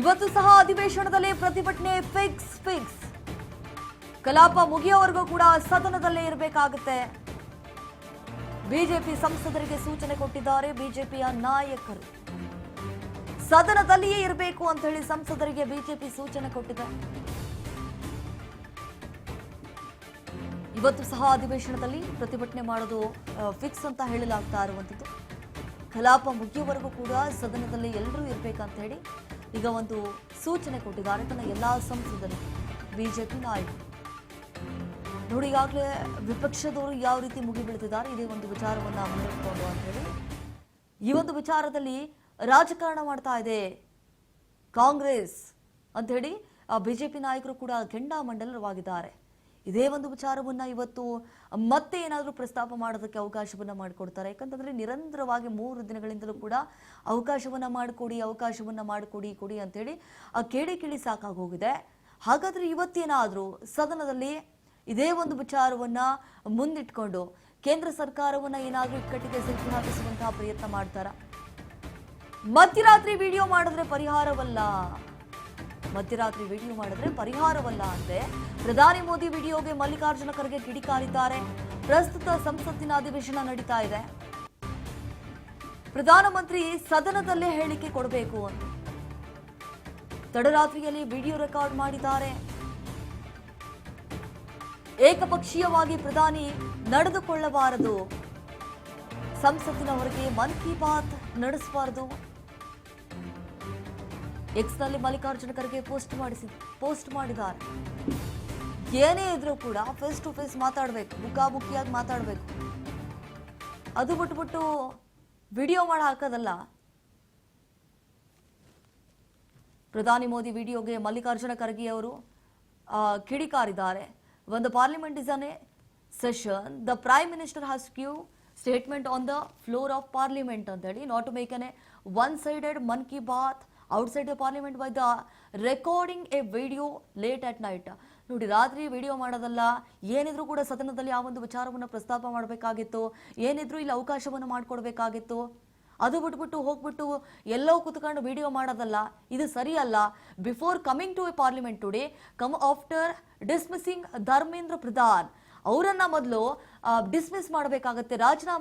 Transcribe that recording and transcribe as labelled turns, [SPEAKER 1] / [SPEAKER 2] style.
[SPEAKER 1] ಇವತ್ತು ಸಹ ಅಧಿವೇಶನದಲ್ಲಿ ಪ್ರತಿಭಟನೆ ಫಿಕ್ಸ್ ಕಲಾಪ ಮುಗಿಯೋವರೆಗೂ ಕೂಡ ಸದನದಲ್ಲೇ ಇರಬೇಕಾಗುತ್ತೆ. ಬಿಜೆಪಿ ಸಂಸದರಿಗೆ ಸೂಚನೆ ಕೊಟ್ಟಿದ್ದಾರೆ. ಬಿಜೆಪಿಯ ನಾಯಕರು ಸದನದಲ್ಲಿಯೇ ಇರಬೇಕು ಅಂತ ಹೇಳಿ ಸಂಸದರಿಗೆ ಬಿಜೆಪಿ ಸೂಚನೆ ಕೊಟ್ಟಿದೆ. ಇವತ್ತು ಸಹ ಅಧಿವೇಶನದಲ್ಲಿ ಪ್ರತಿಭಟನೆ ಮಾಡೋದು ಫಿಕ್ಸ್ ಅಂತ ಹೇಳಲಾಗ್ತಾ ಇರುವಂತದ್ದು. ಕಲಾಪ ಮುಗಿಯುವವರೆಗೂ ಕೂಡ ಸದನದಲ್ಲಿ ಎಲ್ಲರೂ ಇರಬೇಕಂತ ಹೇಳಿ ಈಗ ಒಂದು ಸೂಚನೆ ಕೊಟ್ಟಿದ್ದಾರೆ ತನ್ನ ಎಲ್ಲಾ ಸಂಸದರಿಗೆ ಬಿಜೆಪಿ ನಾಯಕರು. ನೋಡಿ, ಈಗಾಗಲೇ ವಿಪಕ್ಷದವರು ಯಾವ ರೀತಿ ಮುಗಿಬೀಳ್ತಿದ್ದಾರೆ ಇದೇ ಒಂದು ವಿಚಾರವನ್ನ ಮುಂದಿಟ್ಕೊಂಡು ಅಂತ ಹೇಳಿ ಈ ಒಂದು ವಿಚಾರದಲ್ಲಿ ರಾಜಕಾರಣ ಮಾಡ್ತಾ ಇದೆ ಕಾಂಗ್ರೆಸ್ ಅಂತ ಹೇಳಿ ಬಿಜೆಪಿ ನಾಯಕರು ಕೂಡ ಕೆಂಡಾಮಂಡಲವಾಗಿದ್ದಾರೆ. ಇದೇ ಒಂದು ವಿಚಾರವನ್ನ ಇವತ್ತು ಮತ್ತೆ ಏನಾದರೂ ಪ್ರಸ್ತಾಪ ಮಾಡೋದಕ್ಕೆ ಅವಕಾಶವನ್ನ ಮಾಡಿಕೊಡ್ತಾರೆ. ಯಾಕಂತಂದ್ರೆ ನಿರಂತರವಾಗಿ 3 ದಿನಗಳಿಂದಲೂ ಕೂಡ ಅವಕಾಶವನ್ನ ಮಾಡಿಕೊಡಿ ಅಂತೇಳಿ ಆ ಕೇಳಿ ಸಾಕಾಗಿ ಹೋಗಿದೆ. ಹಾಗಾದ್ರೆ ಇವತ್ತೇನಾದ್ರೂ ಸದನದಲ್ಲಿ ಇದೇ ಒಂದು ವಿಚಾರವನ್ನ ಮುಂದಿಟ್ಕೊಂಡು ಕೇಂದ್ರ ಸರ್ಕಾರವನ್ನ ಏನಾದ್ರೂ ಇಕ್ಕಟ್ಟಿಗೆ ಸಿಕ್ಕಿ ಹಾಕಿಸುವಂತಹ ಪ್ರಯತ್ನ ಮಾಡ್ತಾರ? ಮಧ್ಯರಾತ್ರಿ ವಿಡಿಯೋ ಮಾಡಿದ್ರೆ ಪರಿಹಾರವಲ್ಲ ಅಂದ್ರೆ ಪ್ರಧಾನಿ ಮೋದಿ ವಿಡಿಯೋಗೆ ಮಲ್ಲಿಕಾರ್ಜುನ ಖರ್ಗೆ ಕಿಡಿಕಾರಿದ್ದಾರೆ. ಪ್ರಸ್ತುತ ಸಂಸತ್ತಿನ ಅಧಿವೇಶನ ನಡೀತಾ ಇದೆ. ಪ್ರಧಾನಮಂತ್ರಿ ಸದನದಲ್ಲೇ ಹೇಳಿಕೆ ಕೊಡಬೇಕು ಅಂತ ತಡರಾತ್ರಿಯಲ್ಲಿ ವಿಡಿಯೋ ರೆಕಾರ್ಡ್ ಮಾಡಿದ್ದಾರೆ. ಏಕಪಕ್ಷೀಯವಾಗಿ ಪ್ರಧಾನಿ ನಡೆದುಕೊಳ್ಳಬಾರದು, ಸಂಸತ್ತಿನ ಹೊರಗೆ ಮನ್ ಕಿ ಬಾತ್ ನಡೆಸಬಾರದು. ಎಕ್ಸ್ ನಲ್ಲಿ ಮಲ್ಲಿಕಾರ್ಜುನ ಖರ್ಗೆ ಪೋಸ್ಟ್ ಮಾಡಿದ್ದಾರೆ. ಏನೇ ಇದ್ರೂ ಕೂಡ ಫೇಸ್ ಟು ಫೇಸ್ ಮಾತಾಡಬೇಕು, ಮುಖಾಮುಖಿಯಾಗಿ ಮಾತಾಡಬೇಕು. ಅದು ಬಿಟ್ಬಿಟ್ಟು ವಿಡಿಯೋ ಮಾಡಿ ಹಾಕೋದಲ್ಲ. ಪ್ರಧಾನಿ ಮೋದಿ ವಿಡಿಯೋಗೆ ಮಲ್ಲಿಕಾರ್ಜುನ ಖರ್ಗೆ ಅವರು ಕಿಡಿಕಾರಿದ್ದಾರೆ. When the parliament is in a session, the prime minister has to give statement on the floor of parliament and not to make a one-sided man ki baat outside the parliament by the recording a video late at night. ನೋಡಿ, ರಾತ್ರಿ video ಮಾಡೋದಲ್ಲ. ಏನಿದ್ರು ಕೂಡ ಸದನದಲ್ಲಿ ಆ ಒಂದು ವಿಚಾರವನ್ನು ಪ್ರಸ್ತಾಪ ಮಾಡಬೇಕಾಗಿತ್ತು. ಏನಿದ್ರು ಇಲ್ಲಿ ಅವಕಾಶವನ್ನು ಮಾಡಿಕೊಡ್ಬೇಕಾಗಿತ್ತು. ಅದು ಬಿಟ್ಬಿಟ್ಟು ಹೋಗ್ಬಿಟ್ಟು ಎಲ್ಲೋ ಕುತ್ಕೊಂಡು ವಿಡಿಯೋ ಮಾಡೋದಲ್ಲ, ಇದು ಸರಿಯಲ್ಲ. Before coming to a parliament today, come after dismissing Dharmendra Pradhan, ಅವರನ್ನ ಮೊದಲು ಡಿಸ್ಮಿಸ್ ಮಾಡಬೇಕಾಗತ್ತೆ, ರಾಜೀನಾಮೆ